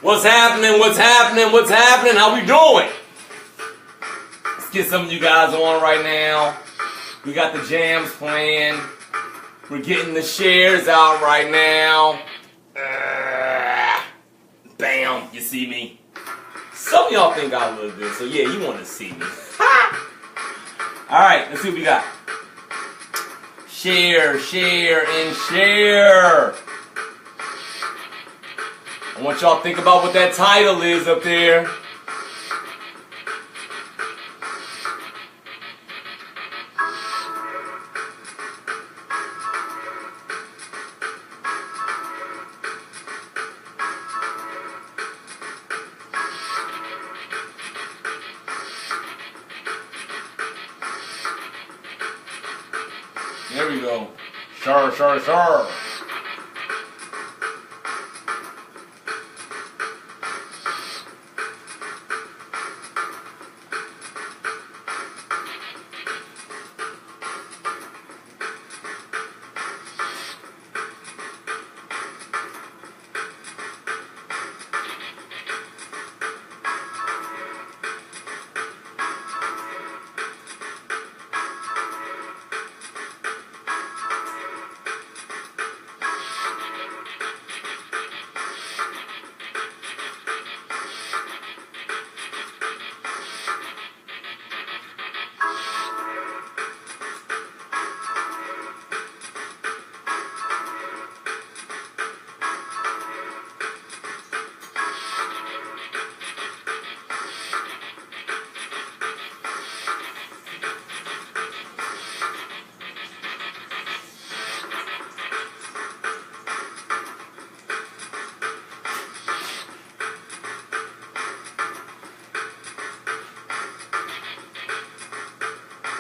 What's happening? What's happening? What's happening? How we doing? Let's get some of you guys on right now. We got the jams playing. We're getting the shares out right now. Bam, you see me? Some of y'all think I look good, so yeah, you want to see me. Alright, let's see what we got. Share, share, and share. I want y'all to think about what that title is up there. There we go. Sure, sure, sure.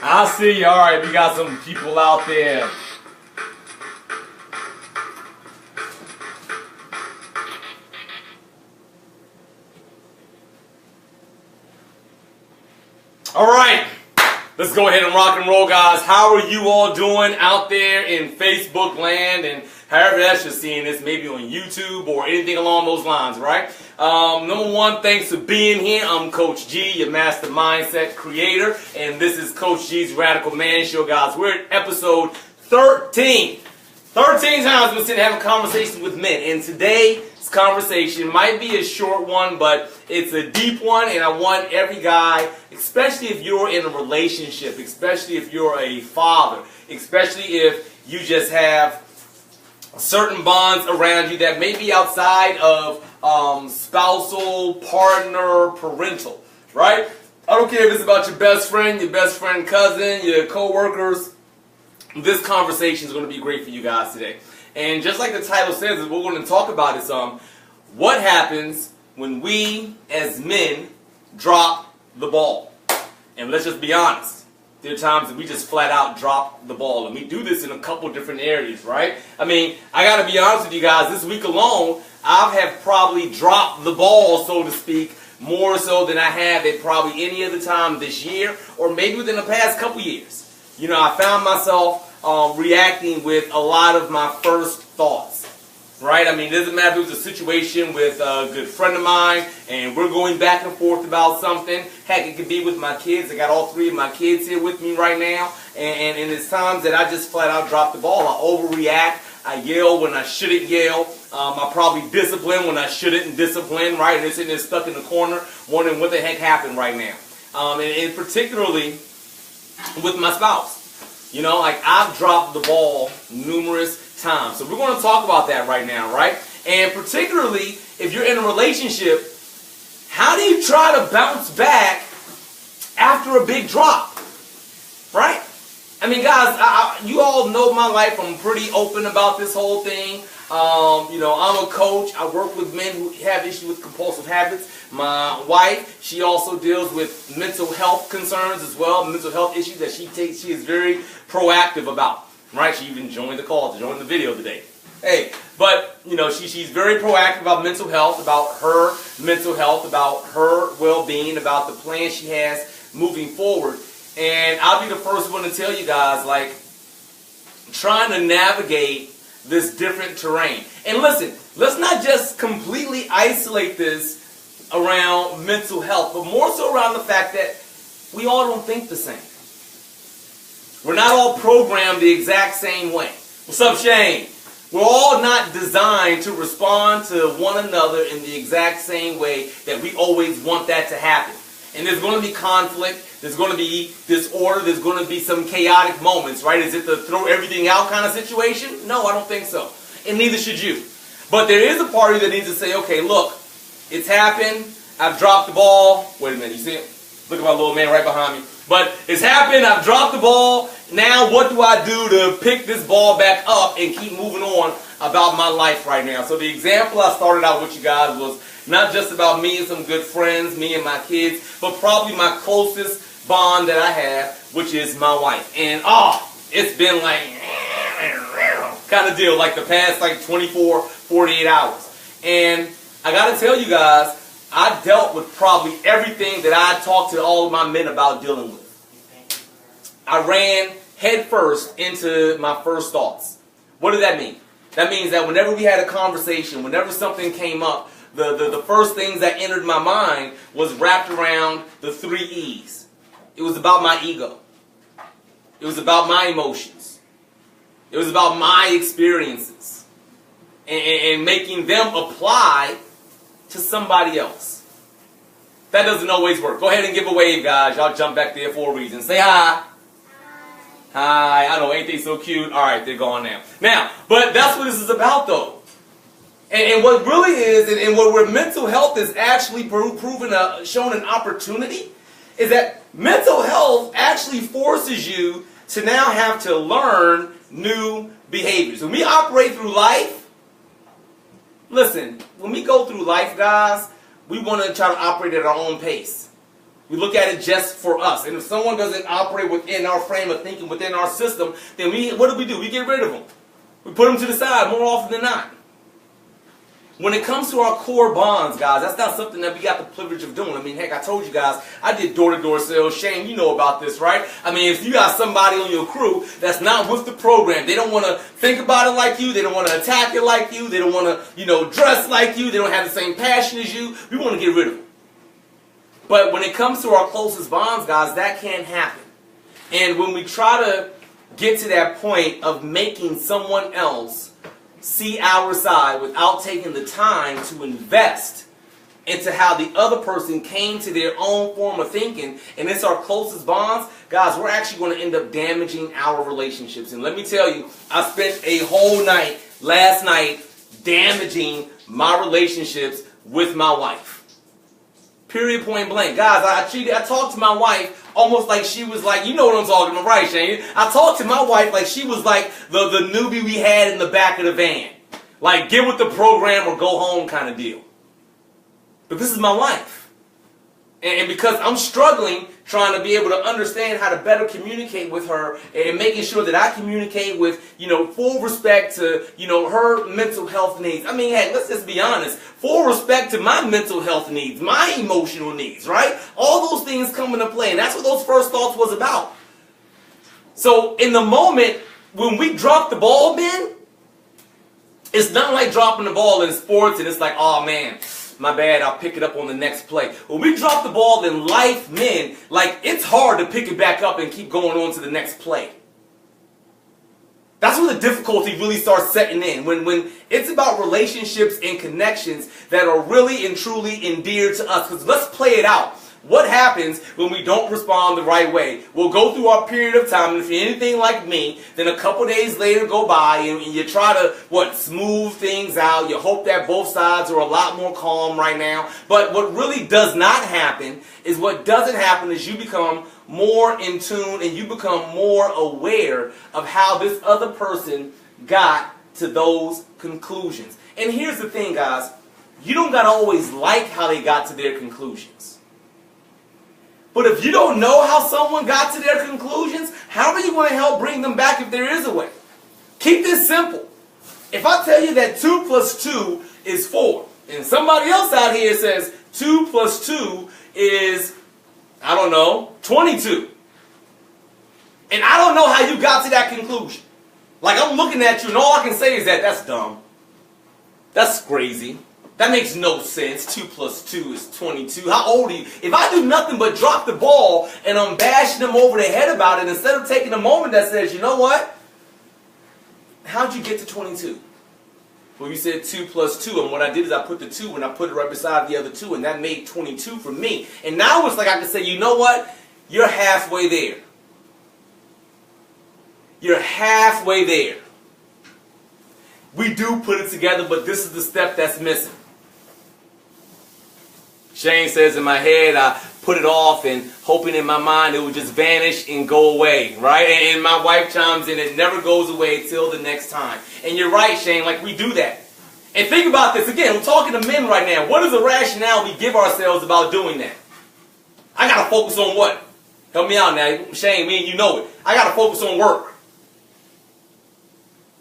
I see you. All right, we got some people out there. All right, let's go ahead and rock and roll, guys. How are you all doing out there in Facebook land and however that's you're seeing this, maybe on YouTube or anything along those lines, right? Number one, thanks for being here. I'm Coach G, your master mindset creator, and this is Coach G's Radical Man Show, guys. We're at episode 13. 13 times I've been sitting having conversations with men, and today's conversation might be a short one, but it's a deep one, and I want every guy, especially if you're in a relationship, especially if you're a father, especially if you just have certain bonds around you that may be outside of spousal, partner, parental, right? I don't care if it's about your best friend cousin, your co-workers. This conversation is going to be great for you guys today. And just like the title says, what we're going to talk about is what happens when we as men drop the ball. And let's just be honest. There are times that we just flat out drop the ball. And we do this in a couple different areas, right? I mean, I got to be honest with you guys. This week alone, I have probably dropped the ball, so to speak, more so than I have at probably any other time this year or maybe within the past couple years. You know, I found myself reacting with a lot of my first thoughts, right? I mean, it doesn't matter if it was a situation with a good friend of mine and we're going back and forth about something. Heck, it could be with my kids. I got all three of my kids here with me right now. And it's times that I just flat out drop the ball. I overreact. I yell when I shouldn't yell. I probably discipline when I shouldn't discipline, right? And they're sitting there stuck in the corner wondering what the heck happened right now. And particularly with my spouse. You know, like I've dropped the ball numerous times. So we're going to talk about that right now, right? And particularly if you're in a relationship, how do you try to bounce back after a big drop, right? I mean, guys, you all know my life. I'm pretty open about this whole thing. You know, I'm a coach. I work with men who have issues with compulsive habits. My wife, she also deals with mental health concerns as well, mental health issues that she is very proactive about, right? She even joined the call to join the video today. Hey, but, you know, she's very proactive about mental health, about her mental health, about her well-being, about the plan she has moving forward. And I'll be the first one to tell you guys, like, trying to navigate this different terrain. And listen, let's not just just completely isolate this around mental health, but more so around the fact that we all don't think the same. We're not all programmed the exact same way. What's up, Shane? We're all not designed to respond to one another in the exact same way that we always want that to happen. And there's going to be conflict, there's going to be disorder, there's going to be some chaotic moments, right? Is it the throw everything out kind of situation? No, I don't think so. And neither should you. But there is a party that needs to say, okay, look, it's happened, I've dropped the ball. Wait a minute, you see it? Look at my little man right behind me. But it's happened, I've dropped the ball. Now what do I do to pick this ball back up and keep moving on about my life right now? So the example I started out with you guys was not just about me and some good friends, me and my kids, but probably my closest bond that I have, which is my wife. And it's been like kind of deal, like the past like 24, 48 hours. And I got to tell you guys, I dealt with probably everything that I talked to all of my men about dealing with. I ran headfirst into my first thoughts. What did that mean? That means that whenever we had a conversation, whenever something came up, the first things that entered my mind was wrapped around the 3 E's. It was about my ego. It was about my emotions. It was about my experiences. And making them apply to somebody else. That doesn't always work. Go ahead and give a wave, guys. Y'all jump back there for a reason. Say hi. Hi. I know, ain't they so cute? All right, they're gone now. Now, but that's what this is about, though. And what really is, and where mental health is actually shown an opportunity, is that mental health actually forces you to now have to learn new behaviors. When we operate through life, listen, when we go through life, guys, we want to try to operate at our own pace. We look at it just for us. And if someone doesn't operate within our frame of thinking, within our system, then what do? We get rid of them. We put them to the side more often than not. When it comes to our core bonds, guys, that's not something that we got the privilege of doing. I mean, heck, I told you guys, I did door-to-door sales. Shane, you know about this, right? I mean, if you got somebody on your crew that's not with the program, they don't want to think about it like you, they don't want to attack it like you, they don't want to, dress like you, they don't have the same passion as you, we want to get rid of them. But when it comes to our closest bonds, guys, that can't happen. And when we try to get to that point of making someone else see our side without taking the time to invest into how the other person came to their own form of thinking, and it's our closest bonds, guys, we're actually going to end up damaging our relationships. And let me tell you, I spent a whole night last night damaging my relationships with my wife. Period, point blank. Guys, I talked to my wife almost like she was like, you know what I'm talking about, right, Shane? I talked to my wife like she was like the newbie we had in the back of the van. Like, get with the program or go home kind of deal. But this is my wife. And because I'm struggling trying to be able to understand how to better communicate with her and making sure that I communicate with, full respect to, her mental health needs. I mean, hey, let's just be honest. Full respect to my mental health needs, my emotional needs, right? All those things come into play. And that's what those first thoughts was about. So in the moment when we drop the ball, Ben, it's not like dropping the ball in sports and it's like, oh man, my bad, I'll pick it up on the next play. When we drop the ball in life, men, like, it's hard to pick it back up and keep going on to the next play. That's when the difficulty really starts setting in. When it's about relationships and connections that are really and truly endeared to us. Because let's play it out. What happens when we don't respond the right way? We'll go through our period of time, and if you're anything like me, then a couple days later go by, and you try to, smooth things out. You hope that both sides are a lot more calm right now. But what really does not happen is you become more in tune, and you become more aware of how this other person got to those conclusions. And here's the thing, guys. You don't got to always like how they got to their conclusions. But if you don't know how someone got to their conclusions, how are you going to help bring them back if there is a way? Keep this simple. If I tell you that 2 plus 2 is 4, and somebody else out here says 2 plus 2 is, 22. And I don't know how you got to that conclusion. Like, I'm looking at you and all I can say is that's dumb. That's crazy. That makes no sense. 2 plus 2 is 22. How old are you? If I do nothing but drop the ball and I'm bashing them over the head about it, instead of taking a moment that says, you know what? How'd you get to 22? Well, you said 2 plus 2, and what I did is I put the 2 and I put it right beside the other 2, and that made 22 for me. And now it's like I can say, you know what? You're halfway there. You're halfway there. We do put it together, but this is the step that's missing. Shane says in my head, I put it off and hoping in my mind it would just vanish and go away, right? And my wife chimes in, it never goes away till the next time. And you're right, Shane, like we do that. And think about this again, we're talking to men right now. What is the rationale we give ourselves about doing that? I got to focus on what? Help me out now. Shane, me and you know it. I got to focus on work.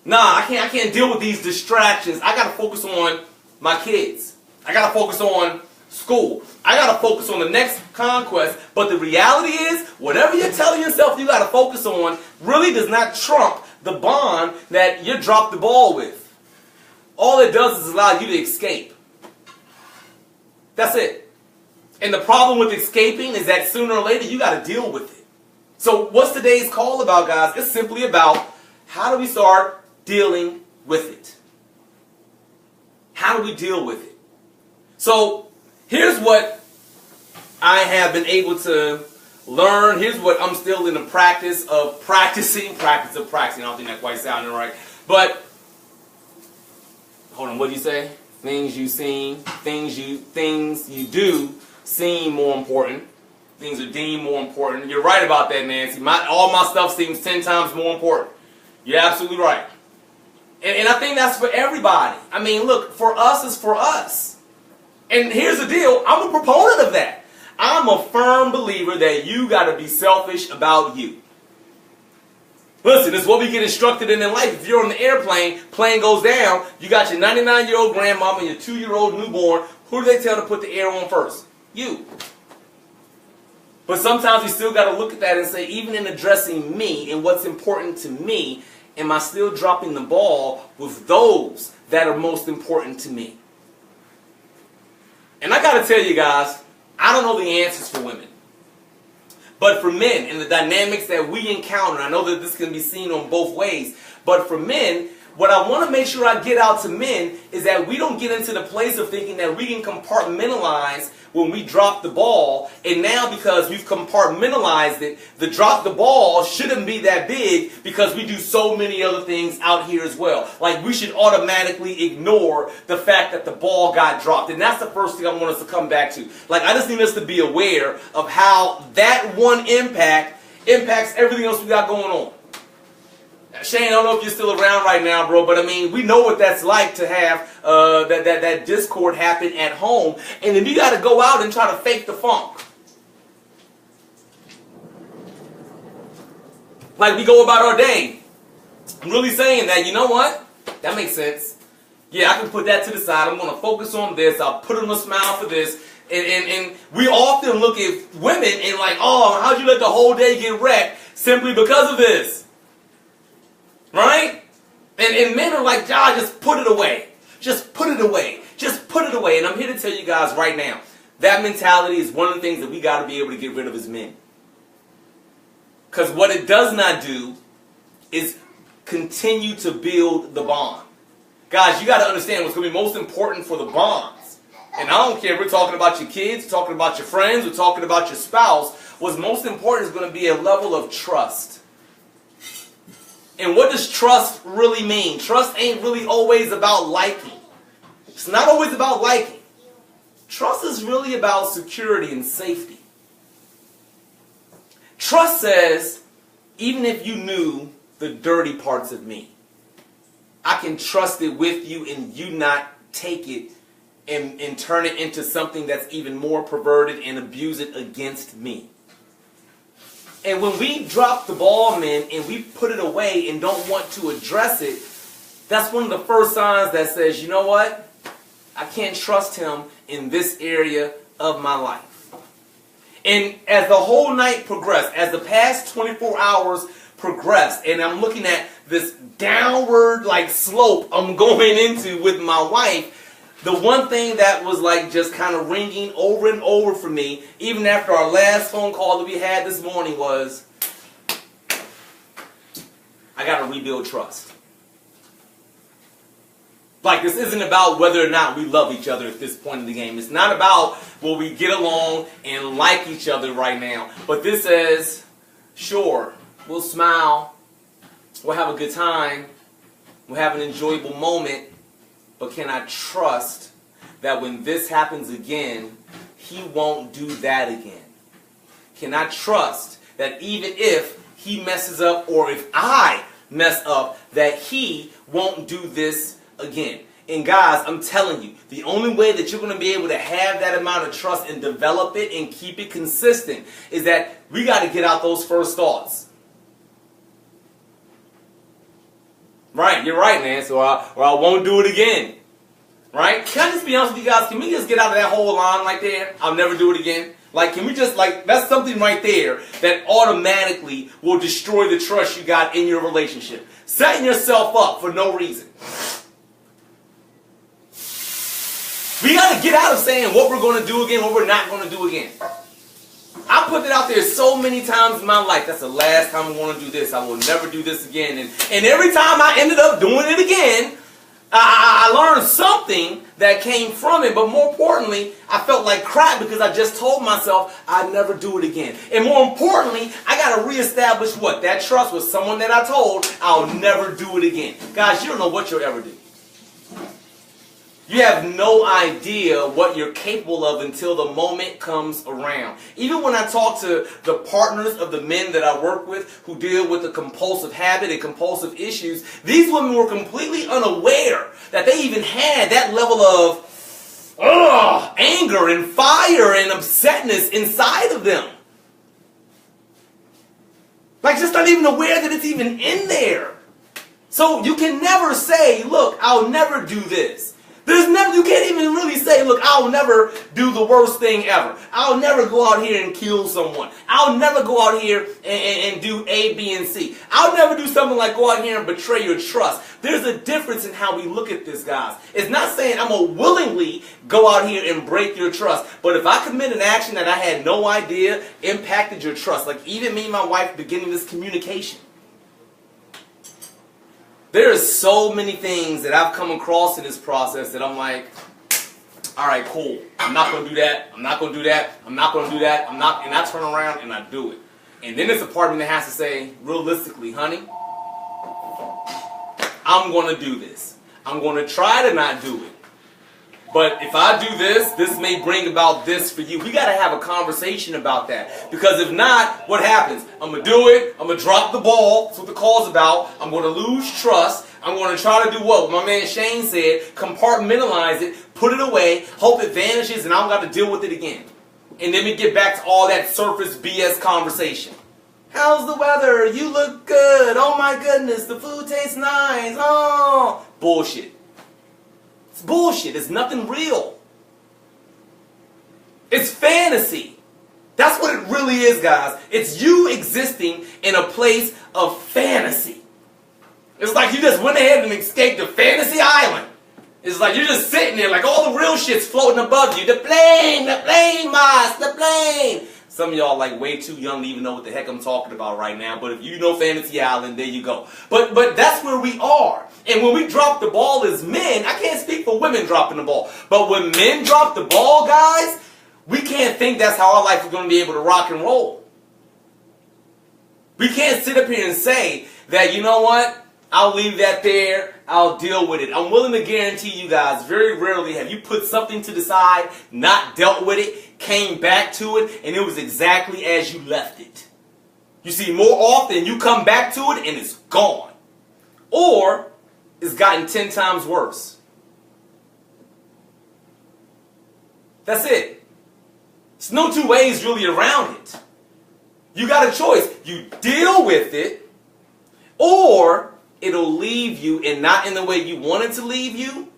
Nah, I can't deal with these distractions. I got to focus on my kids. I got to focus on school. I got to focus on the next conquest. But the reality is, whatever you're telling yourself you got to focus on really does not trump the bond that you dropped the ball with. All it does is allow you to escape. That's it. And the problem with escaping is that sooner or later you got to deal with it. So what's today's call about, guys? It's simply about how do we start dealing with it? How do we deal with it? So here's what I have been able to learn. Here's what I'm still in the practice of practicing. I don't think that quite sounded right. But, hold on, what did you say? Things you seen, things you do seem more important. Things are deemed more important. You're right about that, Nancy. All my stuff seems 10 times more important. You're absolutely right. And I think that's for everybody. I mean, look, for us is for us. And here's the deal. I'm a proponent of that. I'm a firm believer that you got to be selfish about you. Listen, this is what we get instructed in life. If you're on the airplane, plane goes down, you got your 99-year-old grandmama and your 2-year-old newborn. Who do they tell to put the air on first? You. But sometimes we still got to look at that and say, even in addressing me and what's important to me, am I still dropping the ball with those that are most important to me? And I got to tell you guys, I don't know the answers for women. But for men, and the dynamics that we encounter, I know that this can be seen on both ways, but for men, what I want to make sure I get out to men is that we don't get into the place of thinking that we can compartmentalize when we drop the ball, and now because we've compartmentalized it, the drop the ball shouldn't be that big because we do so many other things out here as well. Like we should automatically ignore the fact that the ball got dropped. And that's the first thing I want us to come back to. Like I just need us to be aware of how that one impact impacts everything else we got going on. Shane, I don't know if you're still around right now, bro, but I mean, we know what that's like to have that discord happen at home, and then you got to go out and try to fake the funk. Like we go about our day. I'm really saying that, you know what? That makes sense. Yeah, I can put that to the side. I'm going to focus on this. I'll put on a smile for this. And we often look at women and like, oh, how'd you let the whole day get wrecked simply because of this? Right? And men are like, ah, just put it away. Just put it away. Just put it away. And I'm here to tell you guys right now, that mentality is one of the things that we got to be able to get rid of as men. Because what it does not do is continue to build the bond. Guys, you got to understand what's going to be most important for the bonds. And I don't care if we're talking about your kids, we're talking about your friends, we're talking about your spouse. What's most important is going to be a level of trust. And what does trust really mean? Trust ain't really always about liking. It's not always about liking. Trust is really about security and safety. Trust says, even if you knew the dirty parts of me, I can trust it with you and you not take it and turn it into something that's even more perverted and abuse it against me. And when we drop the ball, men, and we put it away and don't want to address it, that's one of the first signs that says, you know what? I can't trust him in this area of my life. And as the whole night progressed, as the past 24 hours progressed, and I'm looking at this downward like slope I'm going into with my wife, the one thing that was like just kind of ringing over and over for me, even after our last phone call that we had this morning, was I got to rebuild trust. Like, this isn't about whether or not we love each other at this point in the game. It's not about will we get along and like each other right now. But this says, sure, we'll smile, we'll have a good time, we'll have an enjoyable moment, but can I trust that when this happens again, he won't do that again? Can I trust that even if he messes up or if I mess up, that he won't do this again? And guys, I'm telling you, the only way that you're going to be able to have that amount of trust and develop it and keep it consistent is that we got to get out those first thoughts. Right, you're right, man. So I won't do it again. Right? Can I just be honest with you guys? Can we just get out of that whole line right there? I'll never do it again. Like, can we just, like, that's something right there that automatically will destroy the trust you got in your relationship. Setting yourself up for no reason. We got to get out of saying what we're going to do again, what we're not going to do again. I put it out there so many times in my life. That's the last time I want to do this. I will never do this again. And every time I ended up doing it again, I learned something that came from it. But more importantly, I felt like crap because I just told myself I'd never do it again. And more importantly, I got to reestablish what? That trust with someone that I told I'll never do it again. Guys, you don't know what you'll ever do. You have no idea what you're capable of until the moment comes around. Even when I talk to the partners of the men that I work with who deal with the compulsive habit and compulsive issues, these women were completely unaware that they even had that level of anger and fire and upsetness inside of them. Like, just not even aware that it's even in there. So you can never say, look, I'll never do this. You can't even really say, look, I'll never do the worst thing ever. I'll never go out here and kill someone. I'll never go out here and do A, B, and C. I'll never do something like go out here and betray your trust. There's a difference in how we look at this, guys. It's not saying I'm going to willingly go out here and break your trust. But if I commit an action that I had no idea impacted your trust, like even me and my wife beginning this communication, there are so many things that I've come across in this process that I'm like, all right, cool. I'm not going to do that. I'm not going to do that. I'm not going to do that. And I turn around and I do it. And then there's a part of me that has to say, realistically, honey, I'm going to do this. I'm going to try to not do it. But if I do this, this may bring about this for you. We got to have a conversation about that. Because if not, what happens? I'm going to do it. I'm going to drop the ball. That's what the call's about. I'm going to lose trust. I'm going to try to do what my man Shane said, compartmentalize it, put it away, hope it vanishes, and I don't got to deal with it again. And then we get back to all that surface BS conversation. How's the weather? You look good. Oh my goodness, the food tastes nice. Oh, bullshit. It's bullshit. It's nothing real. It's fantasy. That's what it really is, guys. It's you existing in a place of fantasy. It's like you just went ahead and escaped the fantasy island. It's like you're just sitting there like all the real shit's floating above you. The plane, Mars, the plane. Some of y'all like way too young to even know what the heck I'm talking about right now. But if you know Fantasy Island, there you go. But that's where we are. And when we drop the ball as men, I can't speak for women dropping the ball. But when men drop the ball, guys, we can't think that's how our life is going to be able to rock and roll. We can't sit up here and say that, you know what? I'll leave that there. I'll deal with it. I'm willing to guarantee you guys, very rarely have you put something to the side, not dealt with it, came back to it, and it was exactly as you left it. You see, more often you come back to it and it's gone. Or it's gotten 10 times worse. That's it. There's no two ways really around it. You got a choice. You deal with it, or it'll leave you, and not in the way you want it to leave you,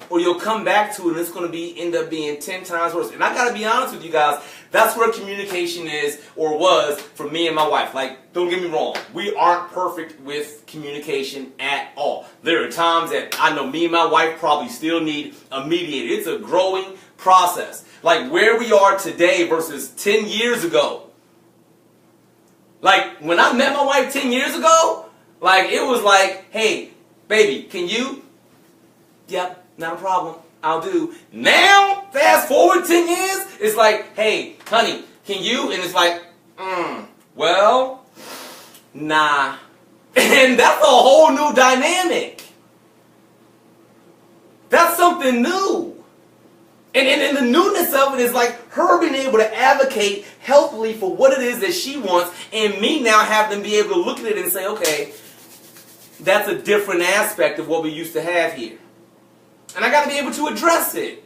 or you'll come back to it and it's going to end up being 10 times worse. And I got to be honest with you guys, that's where communication is, or was, for me and my wife. Like, don't get me wrong, we aren't perfect with communication at all. There are times that I know me and my wife probably still need a mediator. It's a growing process. Like where we are today versus 10 years ago. Like when I met my wife 10 years ago, like it was like, hey, baby, can you? Yep, not a problem. I'll do. Now, fast forward 10 years, it's like, hey, honey, can you? And it's like, well, nah. And that's a whole new dynamic. That's something new. And the newness of it is like her being able to advocate healthily for what it is that she wants, and me now having to be able to look at it and say, okay, that's a different aspect of what we used to have here. And I got to be able to address it.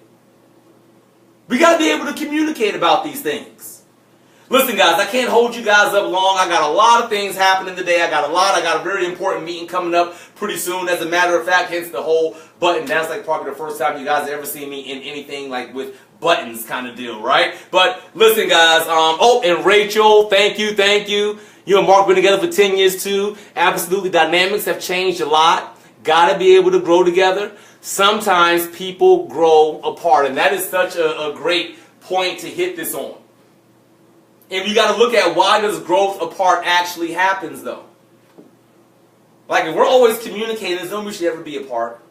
We got to be able to communicate about these things. Listen, guys, I can't hold you guys up long. I got a lot of things happening today. I got a very important meeting coming up pretty soon. As a matter of fact, hence the whole button. That's like probably the first time you guys ever seen me in anything like with buttons kind of deal, right? But listen, guys. Oh, and Rachel, thank you. You and Mark been together for 10 years too. Absolutely, dynamics have changed a lot. Got to be able to grow together. Sometimes people grow apart, and that is such a great point to hit this on. And you got to look at why does growth apart actually happens, though. Like if we're always communicating, there's no reason we should ever be apart.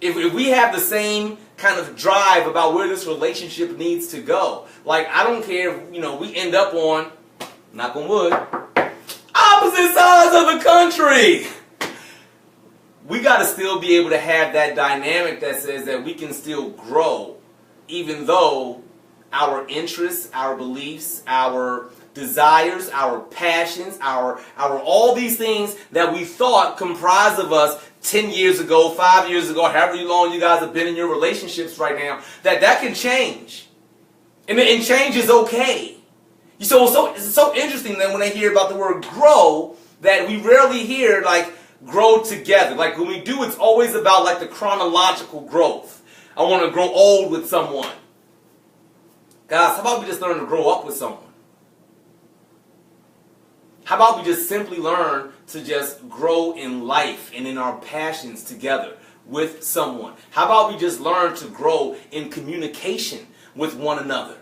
If we have the same kind of drive about where this relationship needs to go, like I don't care if, we end up on, knock on wood, opposite sides of the country. We got to still be able to have that dynamic that says that we can still grow, even though our interests, our beliefs, our desires, our passions, our all these things that we thought comprised of us 10 years ago, 5 years ago, however long you guys have been in your relationships right now, that can change. And change is okay. So it's so interesting that when I hear about the word grow, that we rarely hear like grow together. Like when we do, it's always about like the chronological growth. I want to grow old with someone. Guys, how about we just learn to grow up with someone? How about we just simply learn to just grow in life and in our passions together with someone? How about we just learn to grow in communication with one another?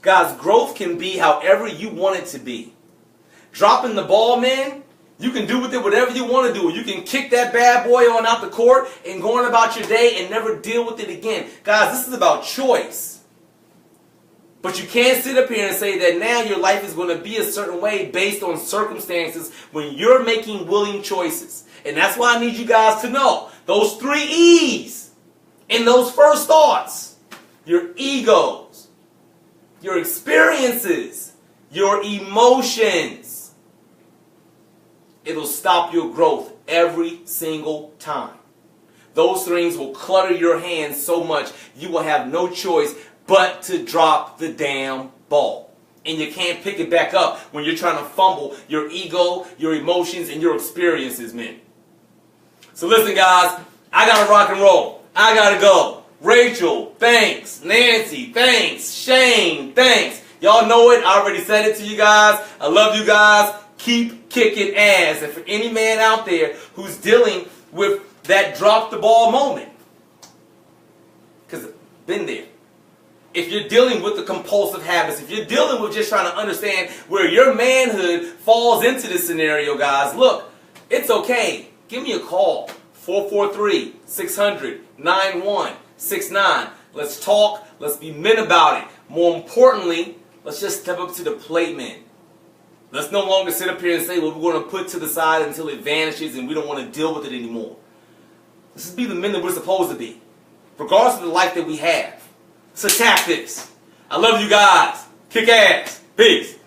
Guys, growth can be however you want it to be. Dropping the ball, man, you can do with it whatever you want to do. You can kick that bad boy on out the court and go on about your day and never deal with it again. Guys, this is about choice. But you can't sit up here and say that now your life is going to be a certain way based on circumstances when you're making willing choices. And that's why I need you guys to know those 3 E's in those first thoughts. Your egos, your experiences, your emotions. It'll stop your growth every single time. Those things will clutter your hands so much you will have no choice but to drop the damn ball. And you can't pick it back up when you're trying to fumble your ego, your emotions, and your experiences, man. So listen, guys, I gotta rock and roll. I gotta go. Rachel, thanks. Nancy, thanks. Shane, thanks. Y'all know it. I already said it to you guys. I love you guys. Keep kicking ass. And for any man out there who's dealing with that drop the ball moment, because been there. If you're dealing with the compulsive habits, if you're dealing with just trying to understand where your manhood falls into this scenario, guys, look, it's okay. Give me a call. 443-600-9169. Let's talk. Let's be men about it. More importantly, let's just step up to the plate, man. Let's no longer sit up here and say, well, we're going to put to the side until it vanishes and we don't want to deal with it anymore. Let's just be the men that we're supposed to be, regardless of the life that we have. Let's attack this. I love you guys. Kick ass. Peace.